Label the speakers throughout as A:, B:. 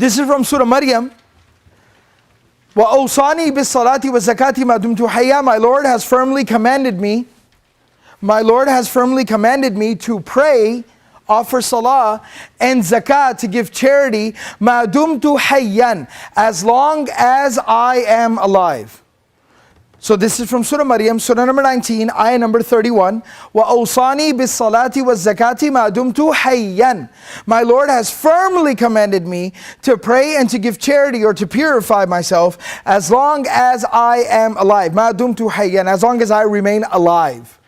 A: This is from Surah Maryam. وَأَوْصَانِي بِالصَّلَاةِ وَالزَّكَاةِ مَا دُمْتُ حَيًّا. My Lord has firmly commanded me to pray, offer salah, and zakah, to give charity, مَا دُمْتُ حَيًّا, as long as I am alive. So this is from Surah Maryam, Surah number 19, ayah number 31. وَأَوْصَانِي بِالصَّلَاةِ وَالزَّكَاةِ مَا دُمْتُ حَيًّا. My Lord has firmly commanded me to pray and to give charity, or to purify myself, as long as I am alive. مَا دُمْتُ حَيًّا, as long as I remain alive.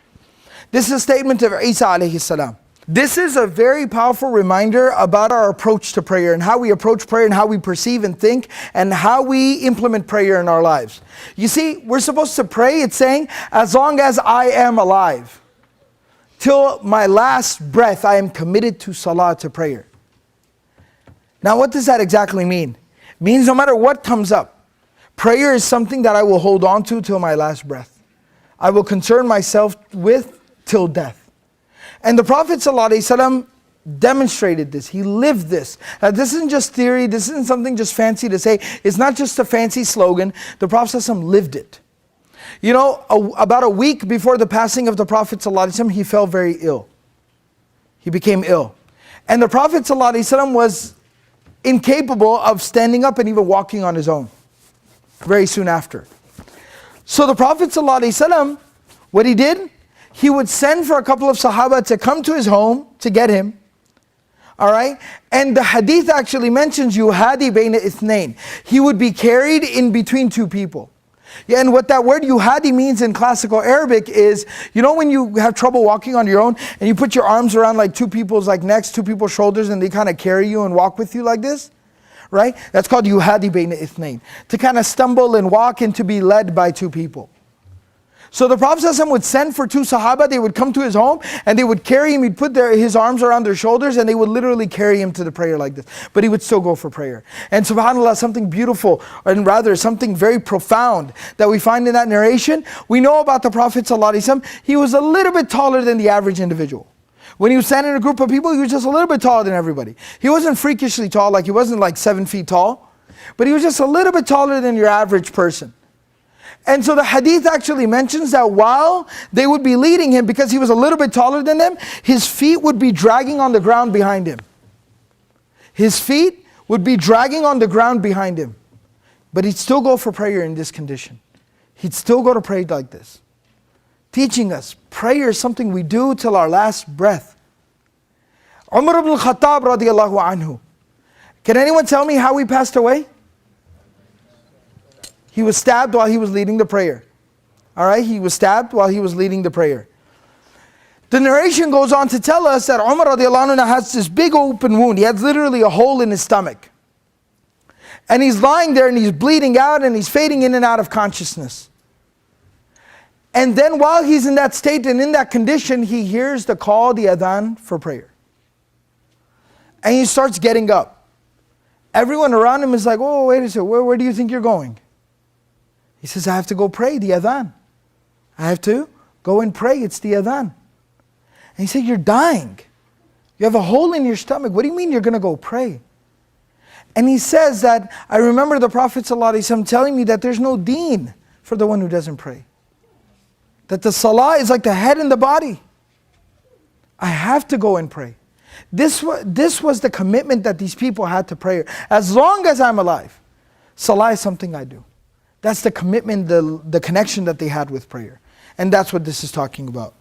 A: This is a statement of Isa alayhi salam. This is a very powerful reminder about our approach to prayer, and how we approach prayer, and how we perceive and think, and how we implement prayer in our lives. You see, we're supposed to pray, it's saying, as long as I am alive. Till my last breath, I am committed to salah, to prayer. Now what does that exactly mean? It means no matter what comes up, prayer is something that I will hold on to till my last breath. I will concern myself with till death. And the Prophet ﷺ demonstrated this. He lived this. This isn't just theory. This isn't something just fancy to say. It's not just a fancy slogan. The Prophet ﷺ lived it. You know, about a week before the passing of the Prophet ﷺ, he fell very ill. He became ill. And the Prophet ﷺ was incapable of standing up and even walking on his own very soon after. So the Prophet ﷺ, what he did, he would send for a couple of Sahaba to come to his home to get him. Alright? And the hadith actually mentions yuhadi bayna ithnain. He would be carried in between two people. Yeah, and what that word yuhadi means in classical Arabic is, you know when you have trouble walking on your own and you put your arms around like two people's like necks, two people's shoulders, and they kind of carry you and walk with you like this? Right? That's called yuhadi bayna ithnain. To kind of stumble and walk and to be led by two people. So the Prophet ﷺ would send for two Sahaba, they would come to his home and they would carry him, he'd put his arms around their shoulders and they would literally carry him to the prayer like this. But he would still go for prayer. And subhanAllah, something beautiful, and rather something very profound that we find in that narration. We know about the Prophet ﷺ, he was a little bit taller than the average individual. When he was standing in a group of people, he was just a little bit taller than everybody. He wasn't freakishly tall, like he wasn't like 7 feet tall, but he was just a little bit taller than your average person. And so the hadith actually mentions that while they would be leading him, because he was a little bit taller than them, his feet would be dragging on the ground behind him. His feet would be dragging on the ground behind him. But he'd still go for prayer in this condition. He'd still go to pray like this. Teaching us, prayer is something we do till our last breath. Umar ibn al-Khattab radiallahu anhu. Can anyone tell me how he passed away? He was stabbed while he was leading the prayer. Alright, he was stabbed while he was leading the prayer. The narration goes on to tell us that Umar radiallahu anhu has this big open wound. He has literally a hole in his stomach. And he's lying there and he's bleeding out and he's fading in and out of consciousness. And then while he's in that state and in that condition, he hears the call, the adhan for prayer. And he starts getting up. Everyone around him is like, oh, wait a second, where do you think you're going? He says, I have to go pray the adhan. I have to go and pray, it's the adhan. And he said, you're dying. You have a hole in your stomach. What do you mean you're going to go pray? And he says that, I remember the Prophet ﷺ telling me that there's no deen for the one who doesn't pray. That the salah is like the head and the body. I have to go and pray. This was the commitment that these people had to prayer. As long as I'm alive, salah is something I do. That's the commitment, the connection that they had with prayer. And that's what this is talking about.